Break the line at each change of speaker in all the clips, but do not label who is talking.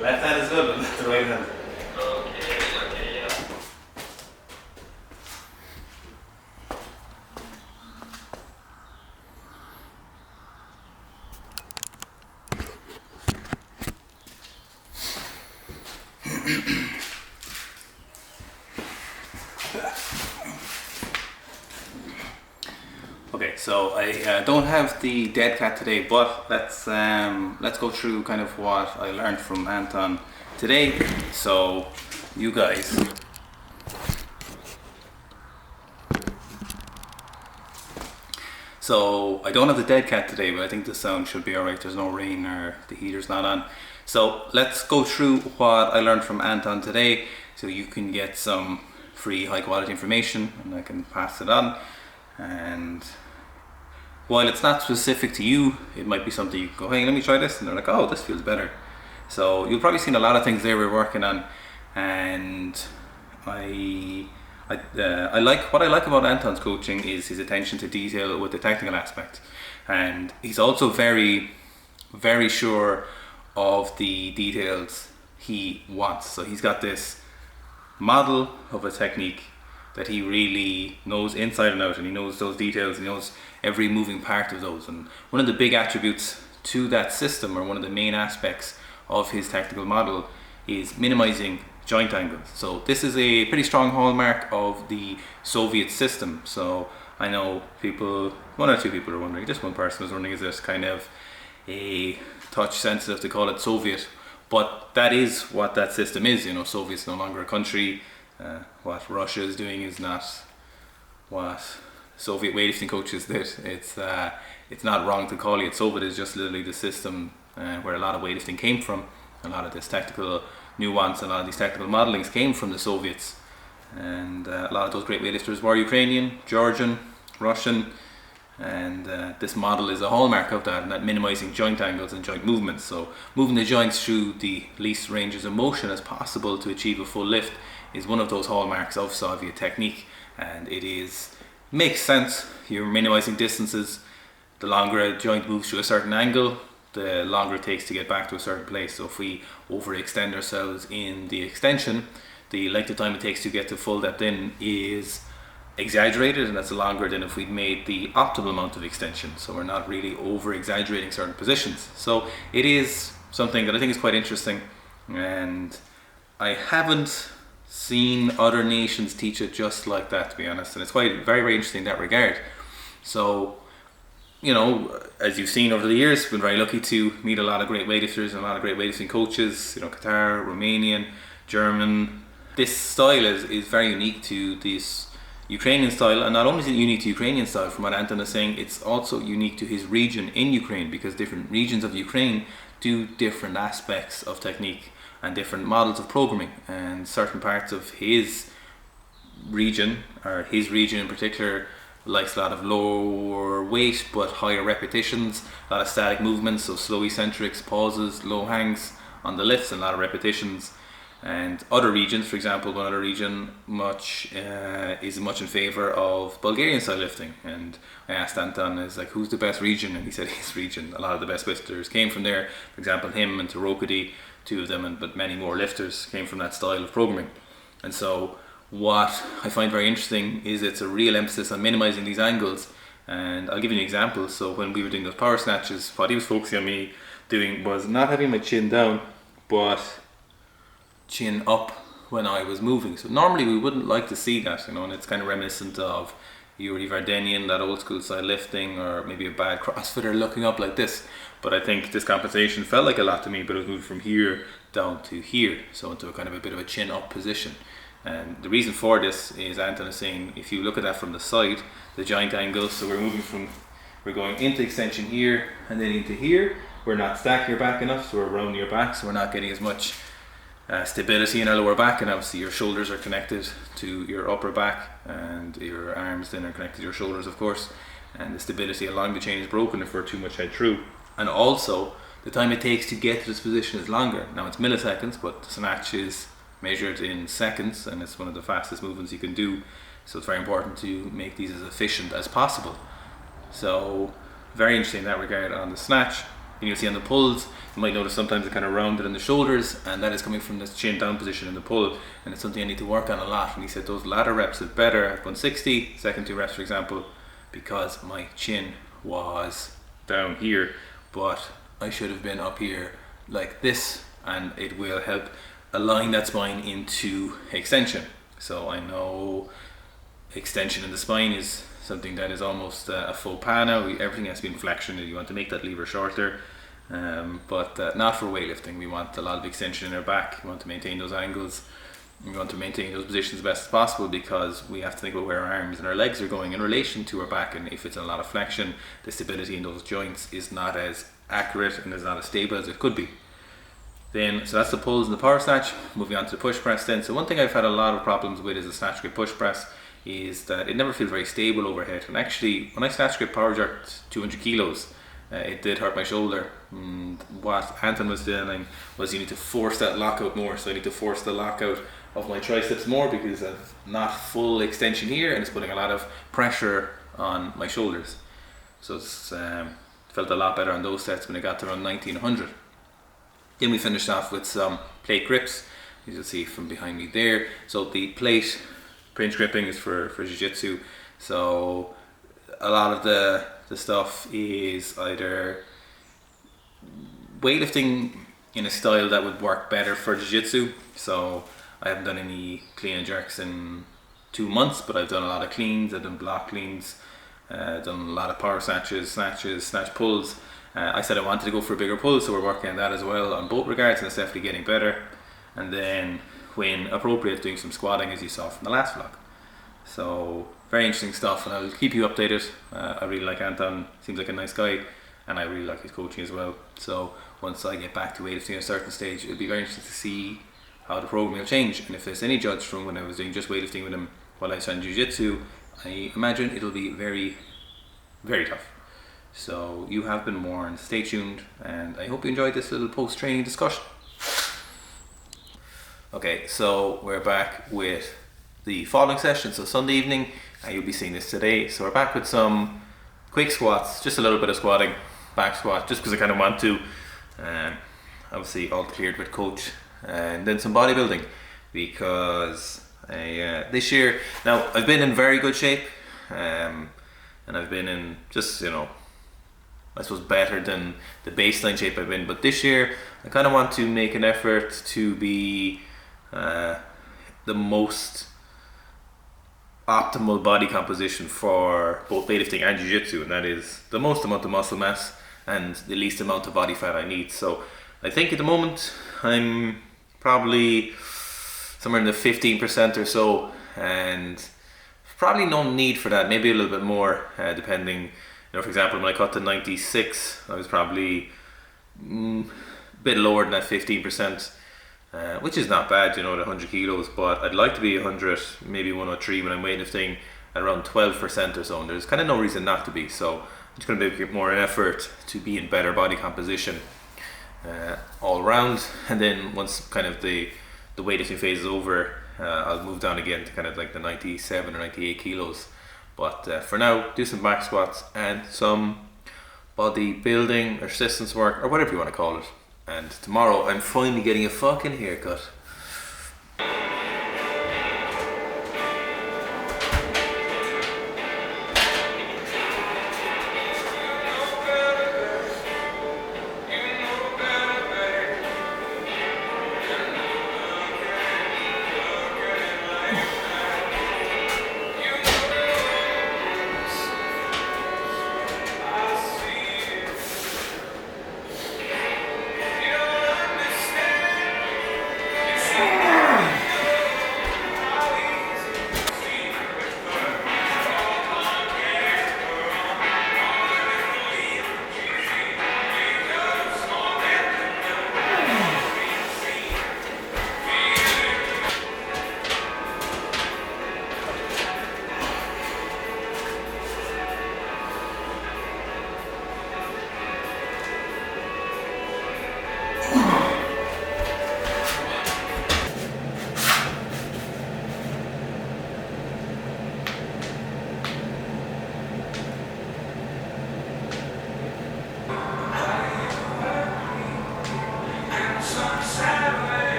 Left hand is good, but the right hand.
Okay, yeah.
Okay, so I don't have the dead cat today, but let's go through kind of what I learned from Anton today. So you guys. So I don't have the dead cat today, but I think the sound should be alright. There's no rain or the heater's not on. So let's go through what I learned from Anton today, so you can get some free high quality information and I can pass it on. And while it's not specific to you, it might be something you can go, hey, let me try this, and they're like, oh, this feels better. So you've probably seen a lot of things there we're working on, and I like what I like about Anton's coaching is his attention to detail with the technical aspect, and he's also very, very sure of the details he wants. So he's got this model of a technique that he really knows inside and out, and he knows those details, he knows every moving part of those. And one of the big attributes to that system, or one of the main aspects of his technical model, is minimizing joint angles. So this is a pretty strong hallmark of the Soviet system. So I know people, one or two people are wondering, just one person was wondering, is this kind of a touch sensitive to call it Soviet? But that is what that system is. You know, Soviet's no longer a country. What Russia is doing is not what Soviet weightlifting coaches did. It's not wrong to call it Soviet. It's just literally the system where a lot of weightlifting came from. A lot of this technical nuance, a lot of these technical modelings came from the Soviets, and a lot of those great weightlifters were Ukrainian, Georgian, Russian, and this model is a hallmark of that, and that minimizing joint angles and joint movements. So moving the joints through the least ranges of motion as possible to achieve a full lift is one of those hallmarks of Soviet technique, and makes sense. You're minimizing distances. The longer a joint moves to a certain angle, the longer it takes to get back to a certain place. So if we overextend ourselves in the extension, the length of time it takes to get to full depth in is exaggerated, and that's longer than if we'd made the optimal amount of extension. So we're not really over exaggerating certain positions. So it is something that I think is quite interesting, and I haven't seen other nations teach it just like that, to be honest, and it's quite very, very interesting in that regard. So, you know, as you've seen over the years, been very lucky to meet a lot of great weightlifters and a lot of great weightlifting coaches, you know, Qatar, Romanian, German. This style is very unique to this Ukrainian style, and not only is it unique to Ukrainian style, from what Anton is saying, it's also unique to his region in Ukraine, because different regions of Ukraine do different aspects of technique and different models of programming, and certain parts of his region, or his region in particular, likes a lot of lower weight but higher repetitions, a lot of static movements, so slow eccentrics, pauses, low hangs on the lifts, and a lot of repetitions. And other regions, for example, one other region is much in favour of Bulgarian style lifting. And I asked Anton, is like, who's the best region? And he said his region. A lot of the best lifters came from there. For example, him and Tarokody, two of them, but many more lifters came from that style of programming. And so what I find very interesting is it's a real emphasis on minimizing these angles. And I'll give you an example. So when we were doing those power snatches, what he was focusing on me doing was not having my chin down, but chin up when I was moving. So normally we wouldn't like to see that, you know, and it's kind of reminiscent of Yuri Vardanian, that old school style lifting, or maybe a bad CrossFitter looking up like this. But I think this compensation felt like a lot to me, but it was moving from here down to here, so into a kind of a bit of a chin up position. And the reason for this is, Anton is saying, if you look at that from the side, the joint angles, so we're going into extension here and then into here. We're not stacking your back enough, so we're rounding your back, so we're not getting as much stability in our lower back, and obviously your shoulders are connected to your upper back, and your arms then are connected to your shoulders, of course, and the stability along the chain is broken if we're too much head through. And also the time it takes to get to this position is longer. Now it's milliseconds, but the snatch is measured in seconds, and it's one of the fastest movements you can do, so it's very important to make these as efficient as possible. So very interesting in that regard on the snatch. And you'll see on the pulls, you might notice sometimes it kind of rounded in the shoulders, and that is coming from this chin down position in the pull, and it's something I need to work on a lot. And he said those latter reps are better at 160, second two reps for example, because my chin was down here, but I should have been up here like this, and it will help align that spine into extension. So I know extension in the spine is something that is almost a faux pas now. Everything has to be in flexion. You want to make that lever shorter, but not for weightlifting. We want a lot of extension in our back. We want to maintain those angles. We want to maintain those positions as best as possible, because we have to think about where our arms and our legs are going in relation to our back, and if it's a lot of flexion, the stability in those joints is not as accurate and is not as stable as it could be. Then, so that's the pulls and the power snatch. Moving on to the push press then. So one thing I've had a lot of problems with is the snatch grip push press, is that it never feels very stable overhead. And actually, when I snatch grip power jerked 200 kilos, it did hurt my shoulder. What Anton was doing was, you need to force that lockout more. So I need to force the lockout of my triceps more, because I've not full extension here, and it's putting a lot of pressure on my shoulders. So it's felt a lot better on those sets when I got to around 1900. Then we finished off with some plate grips, as you'll see from behind me there. So the plate pinch gripping is for jiu-jitsu. So a lot of the stuff is either weightlifting in a style that would work better for jiu-jitsu. So I haven't done any clean and jerks in 2 months, but I've done a lot of cleans. I've done block cleans, done a lot of power snatches, snatch pulls. I said I wanted to go for a bigger pull, so we're working on that as well on both regards, and it's definitely getting better. And then when appropriate, doing some squatting, as you saw from the last vlog. So very interesting stuff, and I'll keep you updated. I really like Anton, seems like a nice guy, and I really like his coaching as well. So once I get back to weightlifting at a certain stage, it'll be very interesting to see how the program will change, and if there's any judge from when I was doing just weightlifting with him while I was on jiu-jitsu, I imagine it'll be very, very tough. So you have been warned. Stay tuned, and I hope you enjoyed this little post-training discussion. Okay, so we're back with the following session. So Sunday evening, you'll be seeing this today. So we're back with some quick squats, just a little bit of squatting, back squat, just because I kind of want to. Obviously all cleared with coach. And then some bodybuilding, because this year, now I've been in very good shape, and I've been in just, I suppose better than the baseline shape I've been, but this year I kind of want to make an effort to be the most optimal body composition for both weightlifting and jiu-jitsu, and that is the most amount of muscle mass and the least amount of body fat I need. So I think at the moment I'm probably somewhere in the 15% or so, and probably no need for that, maybe a little bit more, depending. For example, when I cut to 96, I was probably a bit lower than that 15%, which is not bad, at 100 kilos, but I'd like to be 100, maybe 103 when I'm weightlifting at around 12% or so, and there's kind of no reason not to be. So I'm just going to make more an effort to be in better body composition all around, and then once kind of the weightlifting phase is over, I'll move down again to kind of like the 97 or 98 kilos. But for now, do some back squats and some bodybuilding or resistance work, or whatever you want to call it. And tomorrow I'm finally getting a fucking haircut.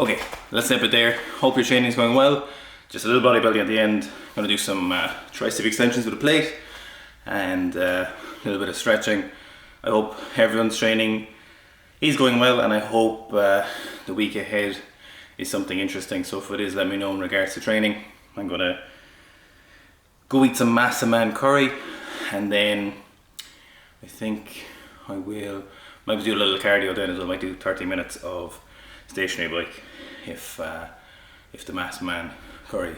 Okay, let's nip it there. Hope your training is going well. Just a little bodybuilding at the end. Gonna do some tricep extensions with a plate and a little bit of stretching. I hope everyone's training is going well, and I hope the week ahead is something interesting. So if it is, let me know in regards to training. I'm gonna go eat some Massa Man curry, and then I think I will might do a little cardio then as well. I might do 30 minutes of stationary bike if the Massa Man curry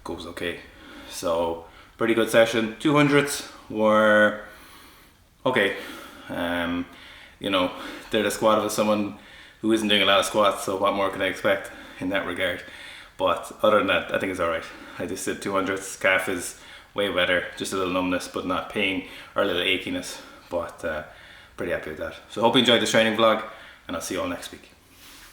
goes okay. So pretty good session. 200s were okay. You know, they're the squat of someone who isn't doing a lot of squats, so what more can I expect in that regard? But other than that, I think it's alright. I just did 200s. Calf is way better, just a little numbness but not pain or a little achiness, but pretty happy with that. So hope you enjoyed this training vlog, and I'll see you all next week.